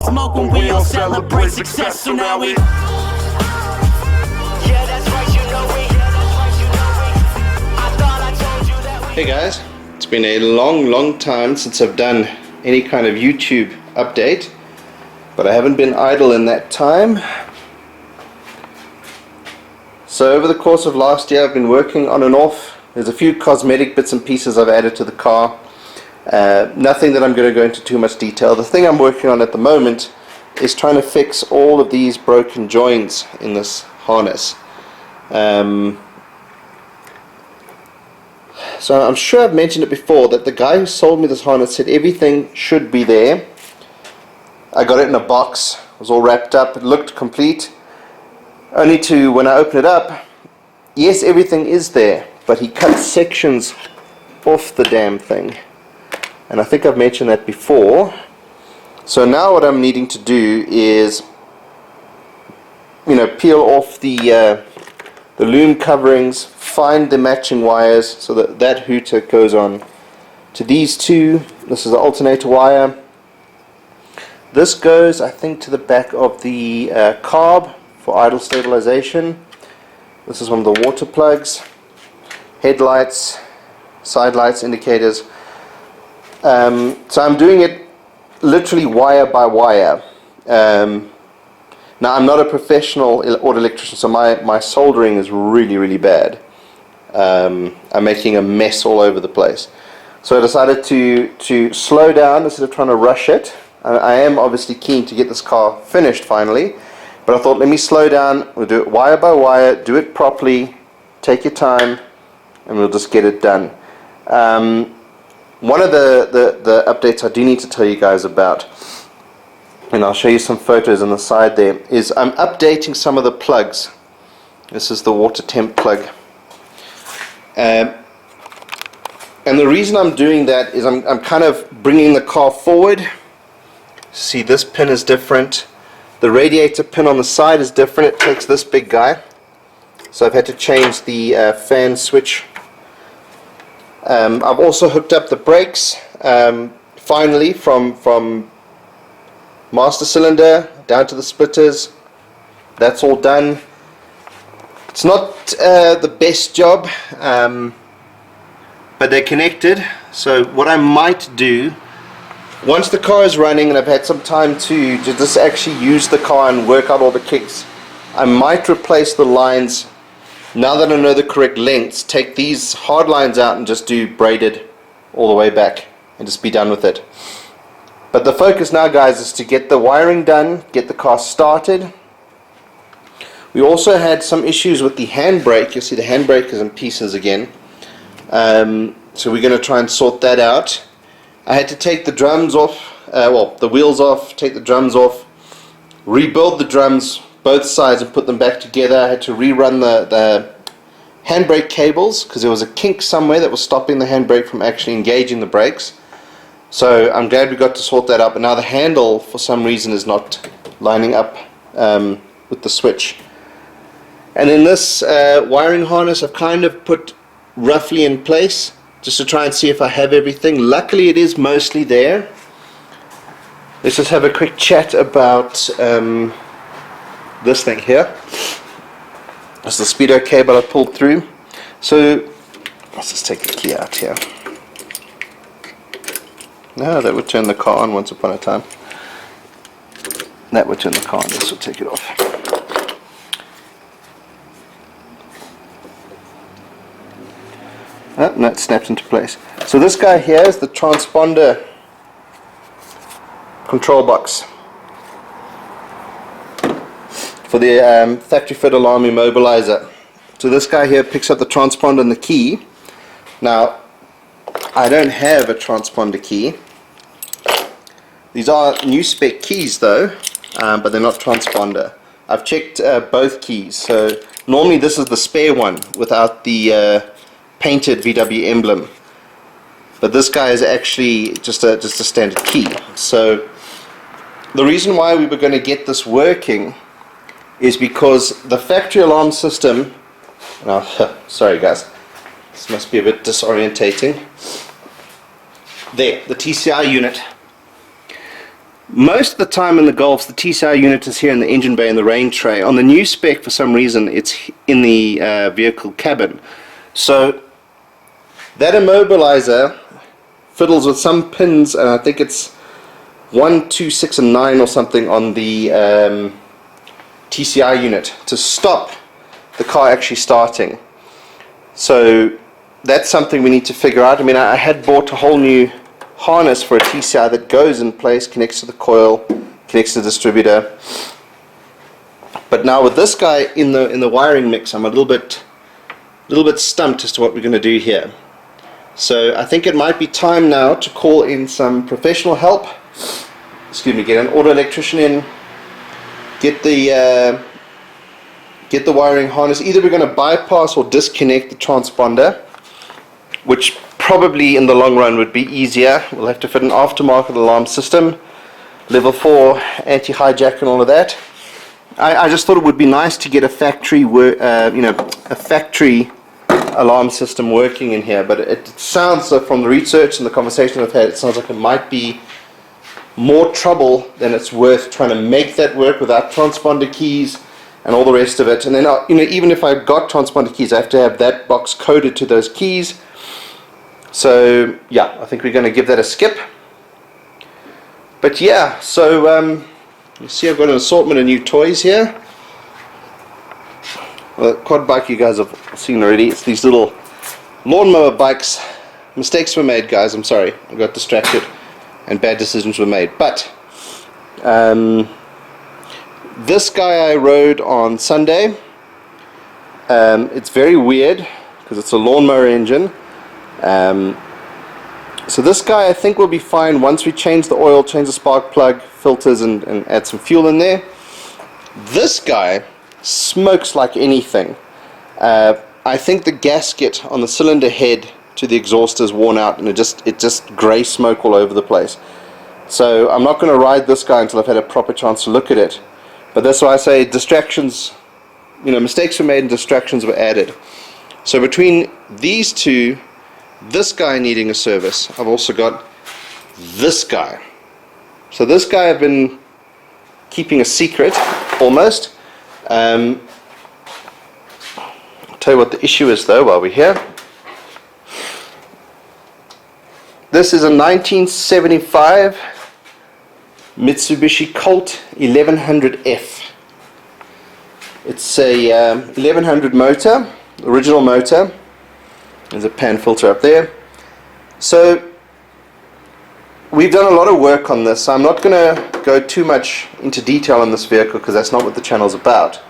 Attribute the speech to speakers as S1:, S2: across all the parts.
S1: smoke when we all celebrate success. So now we.
S2: Hey guys, it's been a long time since I've done any kind of YouTube update, but I haven't been idle in that time. So over the course of last year I've been working on and off. There's a few cosmetic bits and pieces I've added to the car. Nothing that I'm going to go into too much detail. The thing I'm working on at the moment is trying to fix all of these broken joints in this harness. So I'm sure I've mentioned it before that the guy who sold me this harness said everything should be there. I got it in a box, it was all wrapped up, it looked complete. Only to, when I open it up, yes, everything is there, but he cut sections off the damn thing. And I think I've mentioned that before. So now what I'm needing to do is, peel off the loom coverings, find the matching wires so that that hooter goes on to these two. This is the alternator wire. This goes, I think, to the back of the carb for idle stabilization. This is one of the water plugs, headlights, side lights, indicators. So I'm doing it literally wire by wire. Now I'm not a professional auto electrician, so my soldering is really bad. I'm making a mess all over the place. So I decided to slow down instead of trying to rush it. I am obviously keen to get this car finished finally, but I thought let me slow down, we'll do it wire by wire, do it properly, take your time, and we'll just get it done. One of the updates I do need to tell you guys about, and I'll show you some photos on the side there, is I'm updating some of the plugs. This is the water temp plug. And the reason I'm doing that is I'm kind of bringing the car forward. See, this pin is different. The radiator pin on the side is different. It takes this big guy. So I've had to change the fan switch. I've also hooked up the brakes, finally, from master cylinder down to the splitters. That's all done. It's not the best job, but they're connected. So what I might do, once the car is running and I've had some time to just actually use the car and work out all the kinks, I might replace the lines. Now that I know the correct lengths, take these hard lines out and just do braided all the way back and just be done with it. But the focus now, guys, is to get the wiring done, get the car started. We also had some issues with the handbrake. You'll see the handbrake is in pieces again. So we're going to try and sort that out. I had to take the drums off, the wheels off, take the drums off, rebuild the drums both sides and put them back together. I had to rerun the handbrake cables because there was a kink somewhere that was stopping the handbrake from actually engaging the brakes. So I'm glad we got to sort that out, but now the handle for some reason is not lining up with the switch. And then this wiring harness I've kind of put roughly in place just to try and see if I have everything. Luckily it is mostly there. Let's just have a quick chat about this thing here. That's the speedo cable I pulled through. So let's just take the key out here. No, that would turn the car on once upon a time. That would turn the car on. This will take it off. And that snaps into place. So this guy here is the transponder control box for the factory fit alarm immobilizer. So this guy here picks up the transponder and the key. Now I don't have a transponder key. These are new spec keys though, but they're not transponder. I've checked both keys. So normally this is the spare one without the painted VW emblem, but this guy is actually just a standard key. So the reason why we were going to get this working is because the factory alarm system, sorry guys, this must be a bit disorientating. There, the TCI unit. Most of the time in the Golfs, the TCI unit is here in the engine bay and the rain tray. On the new spec, for some reason, it's in the vehicle cabin. So that immobilizer fiddles with some pins, and I think it's 1, 2, 6, and 9 or something on the TCI unit to stop the car actually starting. So that's something we need to figure out. I mean, I had bought a whole new harness for a TCI that goes in place, connects to the coil, connects to the distributor. But now with this guy in the wiring mix, I'm a little bit stumped as to what we're going to do here. So I think it might be time now to call in some professional help. Excuse me, get an auto electrician in, get the wiring harness. Either we're going to bypass or disconnect the transponder, which probably in the long run would be easier. We'll have to fit an aftermarket alarm system, level 4 anti-hijack and all of that. I just thought it would be nice to get a factory alarm system working in here, but it sounds from the research and the conversation I've had, it sounds like it might be more trouble than it's worth trying to make that work without transponder keys and all the rest of it. And then even if I've got transponder keys, I have to have that box coded to those keys. So yeah, I think we're going to give that a skip. But yeah, so you see I've got an assortment of new toys here. Well, the quad bike you guys have seen already. It's these little lawnmower bikes. Mistakes were made, guys. I'm sorry. I got distracted and bad decisions were made. But this guy I rode on Sunday. It's very weird because it's a lawnmower engine. So this guy I think will be fine once we change the oil, change the spark plug, filters, and add some fuel in there. This guy smokes like anything. I think the gasket on the cylinder head to the exhaust is worn out, and it just grey smoke all over the place. So I'm not going to ride this guy until I've had a proper chance to look at it. But that's why I say distractions, mistakes were made and distractions were added. So between these two, this guy needing a service, I've also got this guy. So this guy I've been keeping a secret almost. I'll tell you what the issue is though while we're here. This is a 1975 Mitsubishi Colt 1100F. It's a 1100 motor, original motor. There's a pan filter up there. So we've done a lot of work on this. I'm not going to go too much into detail on this vehicle because that's not what the channel's about.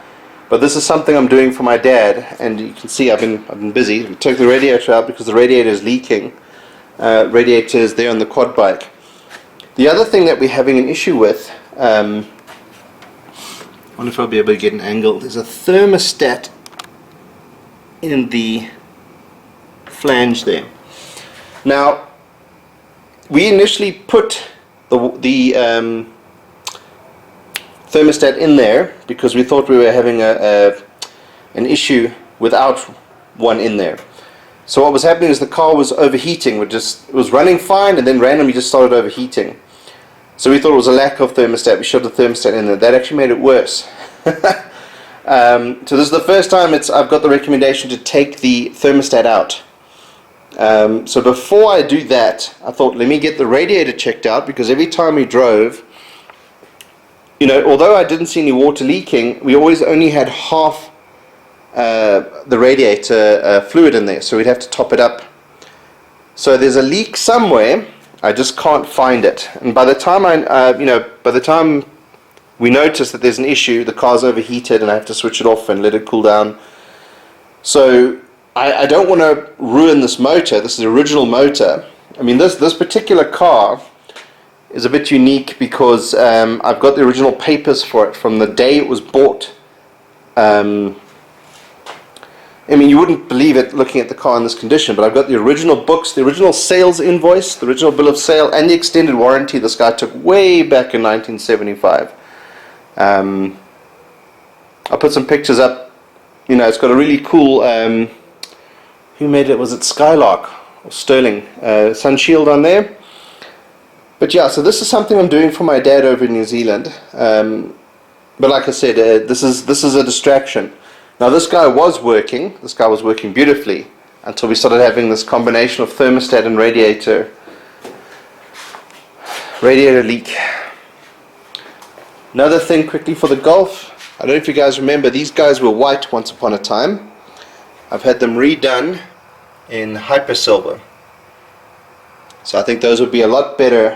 S2: But this is something I'm doing for my dad, and you can see I've been busy. I took the radiator out because the radiator is leaking. Radiator is there on the quad bike. The other thing that we're having an issue with, I wonder if I'll be able to get an angle. There's a thermostat in the flange there. Now, we initially put the thermostat in there because we thought we were having an issue without one in there. So what was happening is the car was overheating. It was running fine and then randomly just started overheating. So we thought it was a lack of thermostat. We shoved the thermostat in there. That actually made it worse. So this is the first time I've got the recommendation to take the thermostat out. So before I do that, I thought let me get the radiator checked out, because every time we drove, although I didn't see any water leaking, we always only had half the radiator fluid in there, so we'd have to top it up. So there's a leak somewhere. I just can't find it, and by the time we notice that there's an issue, the car's overheated and I have to switch it off and let it cool down. So I don't want to ruin this motor. This is the original motor. I mean, this particular car is a bit unique because I've got the original papers for it from the day it was bought. I mean, you wouldn't believe it looking at the car in this condition, but I've got the original books, the original sales invoice, the original bill of sale, and the extended warranty this guy took way back in 1975. I'll put some pictures up. It's got a really cool, who made it? Was it Skylark or Sterling? Sun shield on there. But yeah, so this is something I'm doing for my dad over in New Zealand. But like I said, this is a distraction. Now this guy was working. This guy was working beautifully until we started having this combination of thermostat and radiator leak. Another thing quickly for the Golf. I don't know if you guys remember, these guys were white once upon a time. I've had them redone in hyper silver. So I think those would be a lot better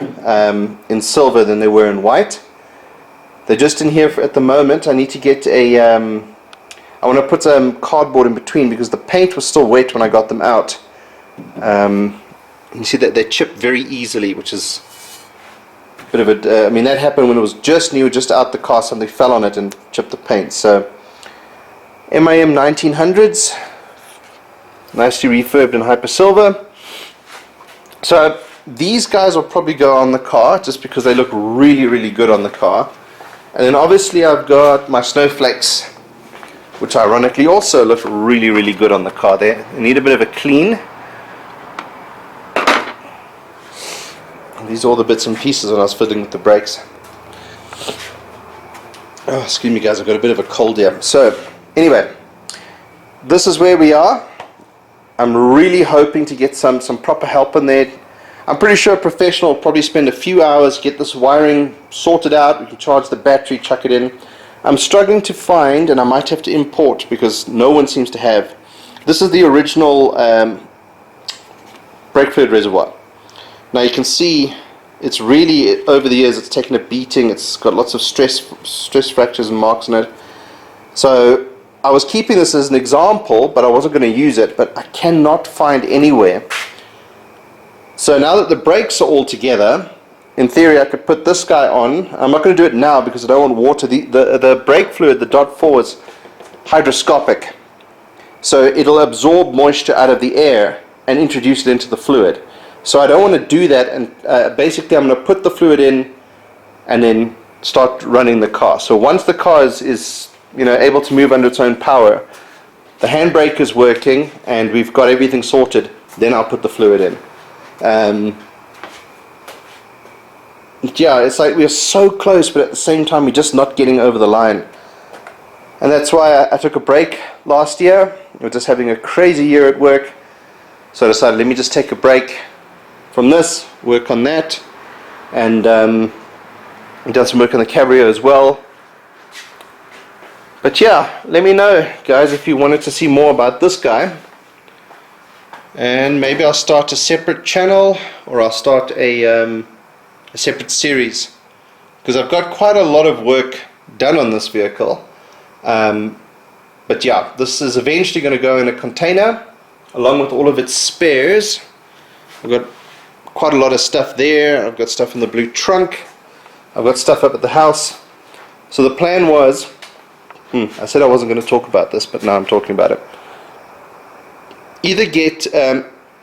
S2: in silver than they were in white. They're just in here at the moment. I need to get a... I want to put some cardboard in between because the paint was still wet when I got them out. You see that they chip very easily, which is a bit of a... I mean, that happened when it was just new, just out the car. Something fell on it and chipped the paint. So MIM 1900s. Nicely refurbed in hyper silver. So these guys will probably go on the car just because they look really, really good on the car. And then obviously I've got my snowflakes, which ironically also look really, really good on the car. They need a bit of a clean. And these are all the bits and pieces when I was fiddling with the brakes. Oh, excuse me guys, I've got a bit of a cold here. So anyway, this is where we are. I'm really hoping to get some proper help in there. I'm pretty sure a professional will probably spend a few hours, get this wiring sorted out. We can charge the battery, chuck it in. I'm struggling to find, and I might have to import because no one seems to have. This is the original brake fluid reservoir. Now you can see it's really, over the years, it's taken a beating. It's got lots of stress fractures and marks in it. So I was keeping this as an example, but I wasn't going to use it, but I cannot find anywhere. So now that the brakes are all together, in theory I could put this guy on. I'm not going to do it now because I don't want water. The brake fluid, the .4, is hydroscopic. So it'll absorb moisture out of the air and introduce it into the fluid. So I don't want to do that, and basically I'm going to put the fluid in and then start running the car. So once the car is able to move under its own power, the handbrake is working and we've got everything sorted, then I'll put the fluid in. Yeah, it's like we're so close, but at the same time we're just not getting over the line. And that's why I took a break last year. We were just having a crazy year at work, so I decided let me just take a break from this, work on that, and I've done some work on the Cabrio as well. But yeah, let me know guys if you wanted to see more about this guy, and maybe I'll start a separate channel, or I'll start a separate series, because I've got quite a lot of work done on this vehicle. But yeah, this is eventually going to go in a container along with all of its spares. I've got quite a lot of stuff there. I've got stuff in the blue trunk. I've got stuff up at the house. So the plan was, I said I wasn't going to talk about this, but now I'm talking about it. Either get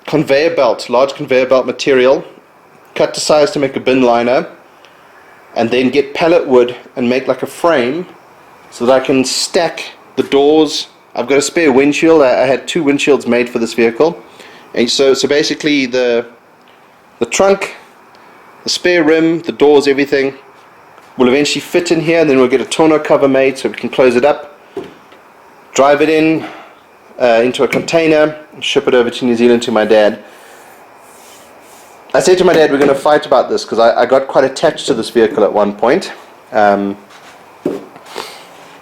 S2: conveyor belt, large conveyor belt material, cut to size to make a bin liner, and then get pallet wood and make like a frame so that I can stack the doors. I've got a spare windshield. I had 2 windshields made for this vehicle, and so basically the trunk, the spare rim, the doors, everything will eventually fit in here, and then we'll get a tonneau cover made so we can close it up, drive it in into a container, ship it over to New Zealand to my dad. I said to my dad we're going to fight about this because I got quite attached to this vehicle at one point.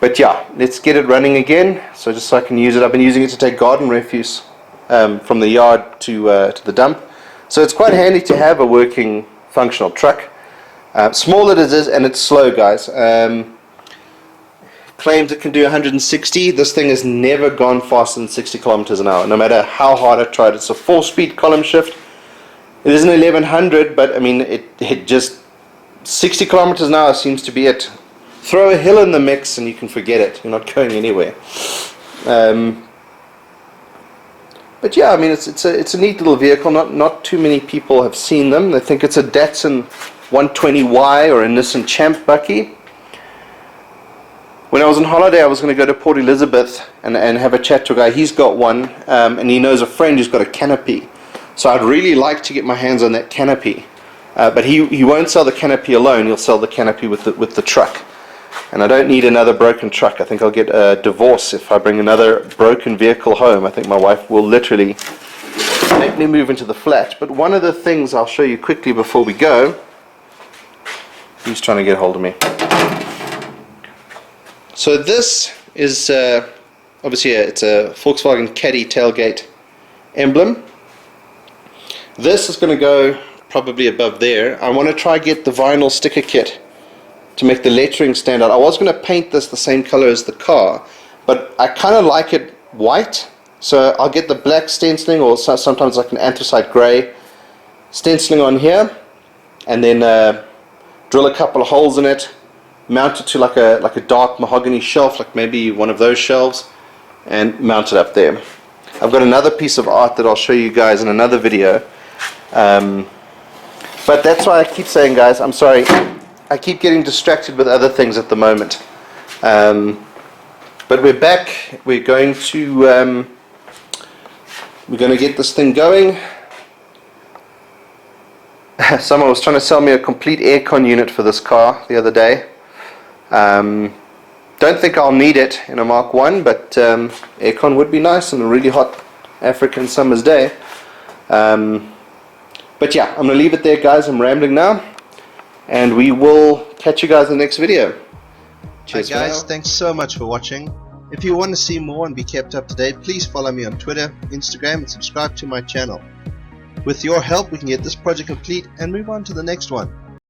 S2: But yeah, let's get it running again, so just so I can use it. I've been using it to take garden refuse from the yard to the dump. So it's quite handy to have a working, functional truck. Small it is, and it's slow, guys. Claims it can do 160. This thing has never gone faster than 60 kilometers an hour, no matter how hard I tried. It's a 4-speed column shift. It is an 1100, but I mean, it just 60 kilometers an hour seems to be it. Throw a hill in the mix and you can forget it. You're not going anywhere. But yeah, I mean, it's a neat little vehicle. Not too many people have seen them. They think it's a Datsun 120Y or a Nissan Champ Bucky. When I was on holiday, I was going to go to Port Elizabeth and have a chat to a guy. He's got one, and he knows a friend who's got a canopy. So I'd really like to get my hands on that canopy. But he won't sell the canopy alone. He'll sell the canopy with the truck. And I don't need another broken truck. I think I'll get a divorce if I bring another broken vehicle home. I think my wife will literally make me move into the flat. But one of the things I'll show you quickly before we go. He's trying to get hold of me. So this is obviously it's a Volkswagen Caddy tailgate emblem. This is going to go probably above there. I want to try get the vinyl sticker kit to make the lettering stand out. I was going to paint this the same color as the car, but I kind of like it white, so I'll get the black stenciling, or sometimes like an anthracite grey stenciling on here, and then drill a couple of holes in it, mount it to like a dark mahogany shelf, like maybe one of those shelves, and mount it up there. I've got another piece of art that I'll show you guys in another video. But that's why I keep saying, guys, I'm sorry, I keep getting distracted with other things at the moment. But we're back. We're going to get this thing going. Someone was trying to sell me a complete aircon unit for this car the other day. Don't think I'll need it in a Mark 1, but aircon would be nice on a really hot African summer's day. But yeah, I'm going to leave it there, guys. I'm rambling now, and we will catch you guys in the next video. Cheers. Hi guys, thanks so much for watching. If you want to see more and be kept up to date, please follow me on Twitter, Instagram, and subscribe to my channel. With your help, we can get this project complete and move on to the next one.